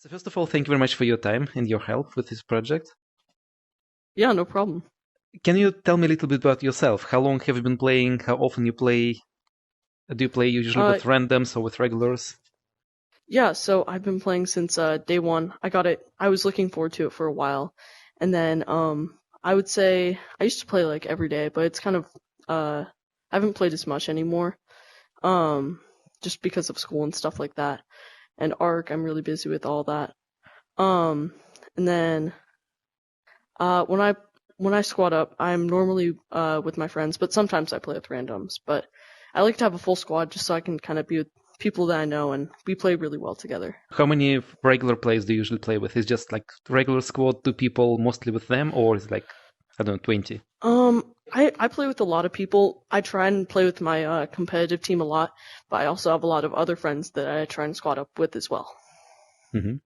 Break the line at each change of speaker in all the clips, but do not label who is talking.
So first of all, thank you very much for your time and your help with this project.
Yeah, no problem.
Can you tell me a little bit about yourself? How long have you been playing? How often you play? Do you play usually
Uh,
with randoms or with regulars?
yeah, so I've been playing since day one. I got it. I was looking forward to it for a while, and then I would say I used to play like every day, but it's kind of I haven't played as much anymore. Um, just because of school and stuff like that. And ARC, I'm really busy with all that. Um, and then when I squad up, I'm normally with my friends, but sometimes I play with randoms. But I like to have a full squad just so I can kind of be with people that I know, and we play really well together.
How many regular players do you usually play with? Is just like regular squad, two people mostly with them, or is it like, I don't know, 20?
I play with a lot of people. I try and play with my competitive team a lot, but I also have a lot of other friends that I try and squad up with as well.
Hmm.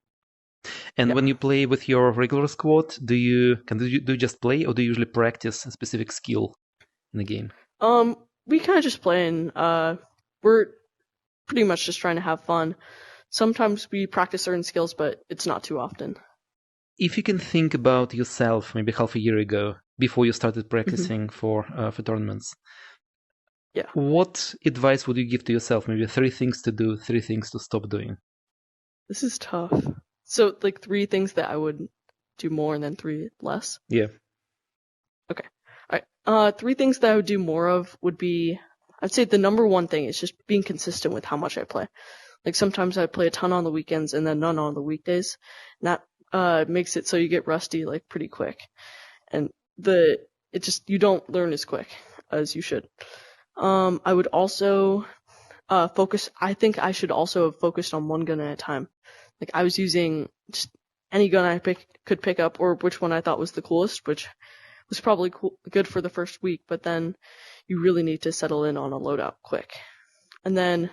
And
Yeah.
when you play with your regular squad, do you just play, or do you usually practice a specific skill in the game?
We kind of just play and we're pretty much just trying to have fun. Sometimes we practice certain skills, but it's not too often.
If you can think about yourself, maybe half a year ago, before you started
Hmm.
practicing for tournaments,
Yeah.
what advice would you give to yourself? Maybe three things to do, three things to stop doing.
This is tough. So, like, three things that I would do more and then three less?
Yeah.
Okay. Alright. Three things that I would do more of would be, I'd say the number one thing is just being consistent with how much I play. Like, sometimes I play a ton on the weekends and then none on the weekdays. And that, makes it so you get rusty, like, pretty quick. And you don't learn as quick as you should. I would also, I think I should also have focused on one gun at a time. Like I was using just any gun could pick up, or which one I thought was the coolest, which was probably good for the first week, but then you really need to settle in on a loadout quick. And then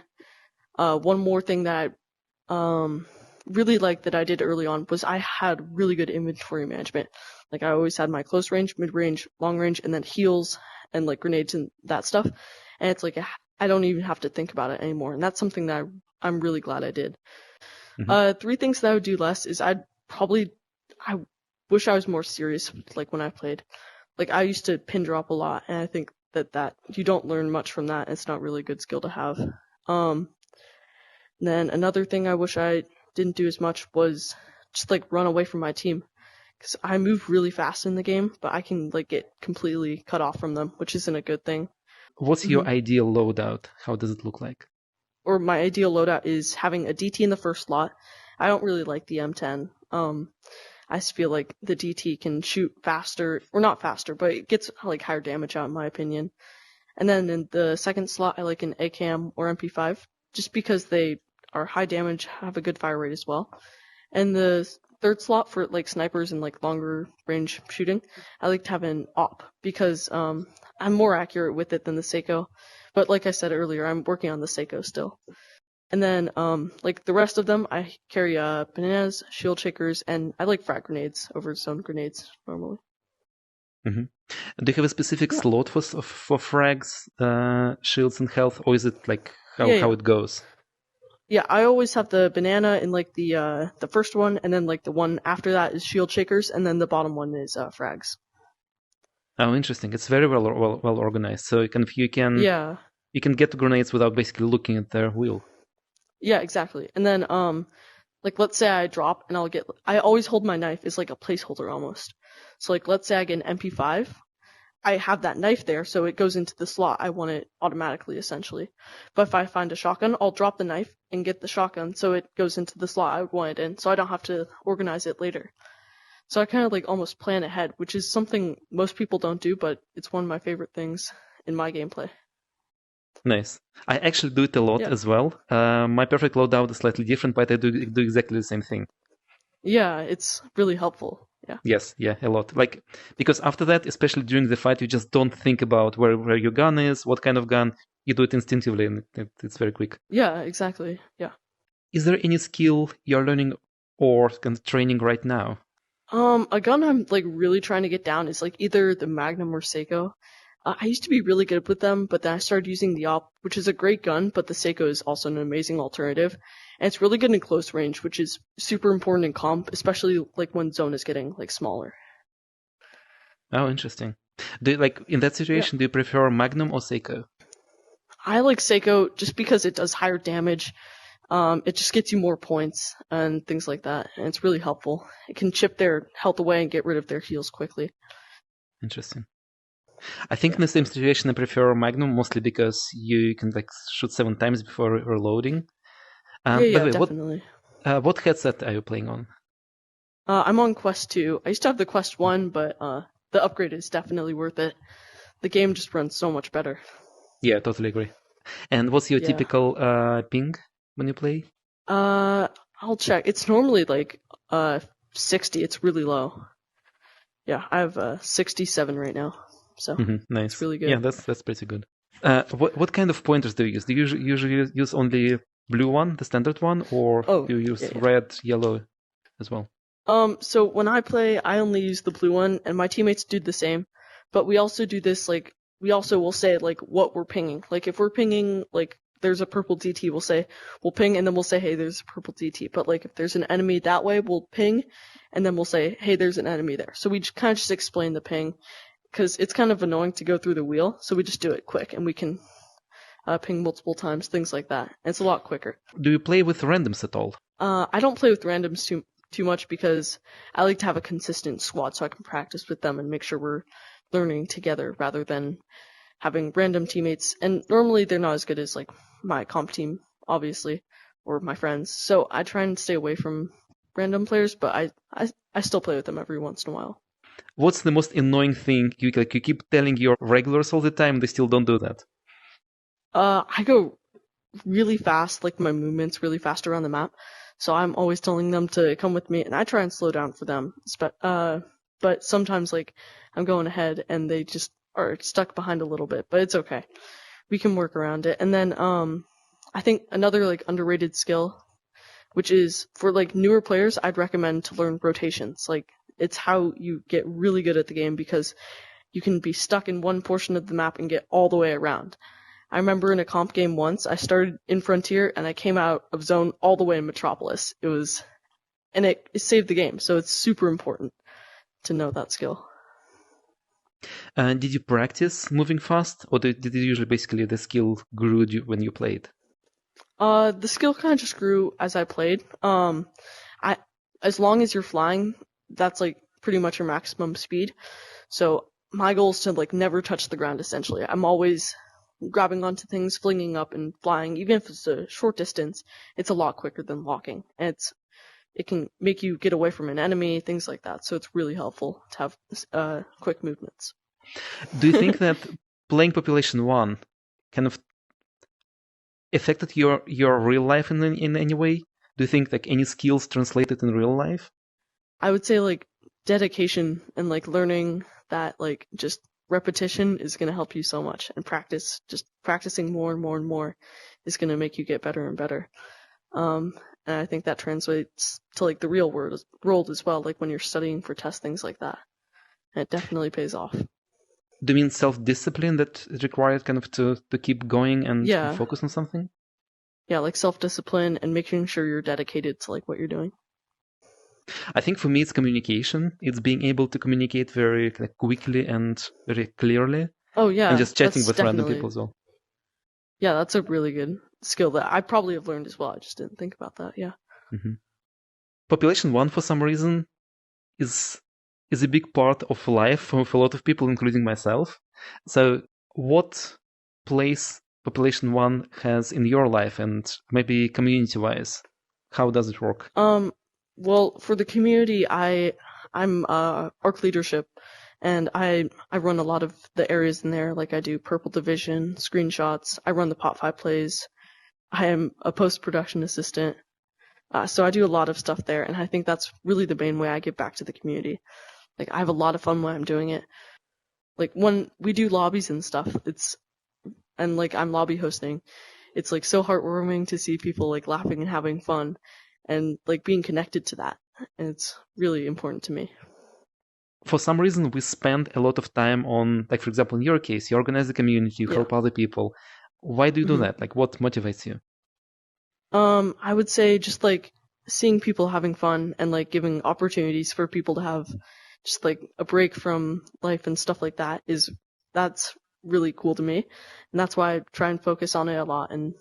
one more thing that I really liked that I did early on was I had really good inventory management. Like I always had my close range, mid range, long range, and then heals and like grenades and that stuff. And it's like I don't even have to think about it anymore. And that's something that I'm really glad I did.
Hmm.
Three things that I would do less is I wish I was more serious like when I played. Like I used to pin drop a lot, and I think that you don't learn much from that. It's not really a good skill to have. Um, then another thing I wish I didn't do as much was just like run away from my team. Because I move really fast in the game, but I can like get completely cut off from them, which isn't a good thing.
What's
Hmm.
your ideal loadout? How does it look like?
Or my ideal loadout is having a DT in the first slot. I don't really like the M10. I just feel like the DT can shoot faster, or not faster, but it gets like higher damage out in my opinion. And then in the second slot, I like an AKM or MP5, just because they are high damage, have a good fire rate as well. And the third slot for like snipers and like longer range shooting, I like to have an AWP because I'm more accurate with it than the Seiko. But like I said earlier, I'm working on the Seiko still. And then like the rest of them, I carry bananas, shield shakers, and I like frag grenades over zone grenades normally.
Hmm. Do you have a specific
Yeah,
slot for frags, shields, and health, or is it like how
yeah,
how
yeah.
it goes?
Yeah, I always have the banana in like the first one, and then like the one after that is shield shakers, and then the bottom one is frags.
Oh, interesting. It's very well organized. So
Yeah,
you can get grenades without basically looking at their wheel.
yeah, exactly. And then like let's say I drop and I always hold my knife as like a placeholder almost. So like let's say I get an MP5, I have that knife there, so it goes into the slot. I want it automatically, essentially. But if I find a shotgun, I'll drop the knife and get the shotgun, so it goes into the slot I would want it in, so I don't have to organize it later. So I kind of like almost plan ahead, which is something most people don't do, but it's one of my favorite things in my gameplay.
Nice. I actually do it a lot
Yeah.
as well. My perfect loadout is slightly different, but I do exactly the same thing.
Yeah, it's really helpful. Yeah.
Yes, yeah, a lot. Like because after that, especially during the fight, you just don't think about where your gun is, what kind of gun. You do it instinctively, and it's very quick.
Yeah, exactly. Yeah.
Is there any skill you're learning or kind of training right now?
A gun I'm like really trying to get down is like either the Magnum or Seiko. I used to be really good with them, but then I started using the Op, which is a great gun, but the Seiko is also an amazing alternative. And it's really good in close range, which is super important in comp, especially like when zone is getting like smaller.
Oh, interesting. In that situation, do you prefer Magnum or Seiko?
I like Seiko just because it does higher damage. It just gets you more points and things like that, and it's really helpful. It can chip their health away and get rid of their heals quickly.
Interesting. I think in the same situation I prefer Magnum mostly because you can like shoot 7 times before reloading. By the way,
Definitely.
what headset are you playing on?
I'm on Quest 2. I used to have the Quest 1, but the upgrade is definitely worth it. The game just runs so much better.
Yeah, totally agree. And what's your typical ping when you play?
I'll check. It's normally like 60. It's really low. Yeah, I have 67 right now. So
nice.
It's really good.
Yeah, that's pretty good. What kind of pointers do you use? Do you usually use only blue one, the standard one, or do you use red, yellow as well?
So when I play, I only use the blue one, and my teammates do the same. But we also do this, like, we also will say, like, what we're pinging. Like, if we're pinging, like, there's a purple DT, we'll ping, and then we'll say, hey, there's a purple DT. But, like, if there's an enemy that way, we'll ping, and then we'll say, hey, there's an enemy there. So we kind of just explain the ping, because it's kind of annoying to go through the wheel, so we just do it quick, and we can ping multiple times, things like that. And it's a lot quicker.
Do you play with randoms at all?
I don't play with randoms too much because I like to have a consistent squad so I can practice with them and make sure we're learning together rather than having random teammates. And normally they're not as good as like my comp team, obviously, or my friends. So I try and stay away from random players, but I still play with them every once in a while.
What's the most annoying thing you keep telling your regulars all the time, they still don't do that?
I go really fast, like my movement's really fast around the map. So I'm always telling them to come with me, and I try and slow down for them. But sometimes, like, I'm going ahead, and they just are stuck behind a little bit. But it's okay. We can work around it. And then, I think another, like, underrated skill, which is for, like, newer players, I'd recommend to learn rotations. Like, it's how you get really good at the game because you can be stuck in one portion of the map and get all the way around. I remember in a comp game once, I started in Frontier and I came out of Zone all the way in Metropolis. It saved the game, so it's super important to know that skill.
Did you practice moving fast, or did you usually basically the skill grew when you played?
The skill kind of just grew as I played. As long as you're flying, that's like pretty much your maximum speed. So my goal is to like never touch the ground. Essentially, I'm always grabbing onto things, flinging up and flying. Even if it's a short distance, it's a lot quicker than walking. And it can make you get away from an enemy, things like that. So it's really helpful to have quick movements.
Do you think that playing Population 1 kind of affected your real life in any way? Do you think like any skills translated in real life?
I would say like dedication and like learning that like just repetition is going to help you so much, and practicing more and more and more is going to make you get better and better. And I think that translates to like the real world as well, like when you're studying for tests, things like that. And it definitely pays off.
Do you mean self-discipline that is required kind of to keep going and focus on something?
Yeah, like self-discipline and making sure you're dedicated to like what you're doing.
I think for me it's communication. It's being able to communicate very quickly and very clearly.
Oh yeah.
And just chatting with random people as well.
Yeah, that's a really good skill that I probably have learned as well. I just didn't think about that. Yeah.
Mm-hmm. Population 1 for some reason is a big part of life for a lot of people, including myself. So what place Population 1 has in your life, and maybe community-wise? How does it work?
Well, for the community, I'm ARC leadership, and I run a lot of the areas in there. Like I do Purple Division, screenshots. I run the Pot 5 plays. I am a post-production assistant. So I do a lot of stuff there, and I think that's really the main way I give back to the community. Like I have a lot of fun when I'm doing it. Like when we do lobbies and stuff, and like I'm lobby hosting, it's like so heartwarming to see people like laughing and having fun and like being connected to that. And it's really important to me.
For some reason, we spend a lot of time on, like, for example, in your case, you organize the community, you help other people. Why do you do that? Like, what motivates you?
I would say just like seeing people having fun and like giving opportunities for people to have just like a break from life and stuff like that's really cool to me. And that's why I try and focus on it a lot and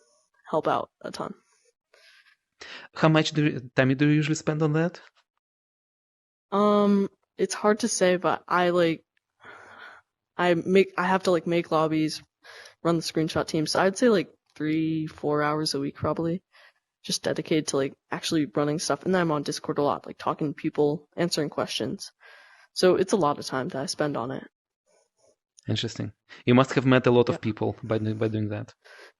help out a ton.
How much time do you usually spend on that?
It's hard to say, but I have to like make lobbies, run the screenshot team. So I'd say like 3-4 hours a week probably. Just dedicated to like actually running stuff. And then I'm on Discord a lot, like talking to people, answering questions. So it's a lot of time that I spend on it.
Interesting. You must have met a lot
Yeah.
of people by doing that.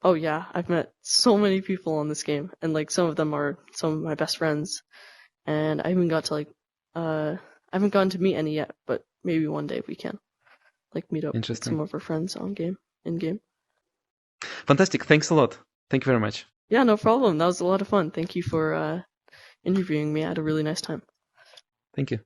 Oh yeah, I've met so many people on this game, and like some of them are some of my best friends. And I haven't got to like I haven't gotten to meet any yet, but maybe one day we can like meet up with
Interesting.
some of our friends in game.
Fantastic. Thanks a lot. Thank you very much.
Yeah, no problem. That was a lot of fun. Thank you for interviewing me. I had a really nice time.
Thank you.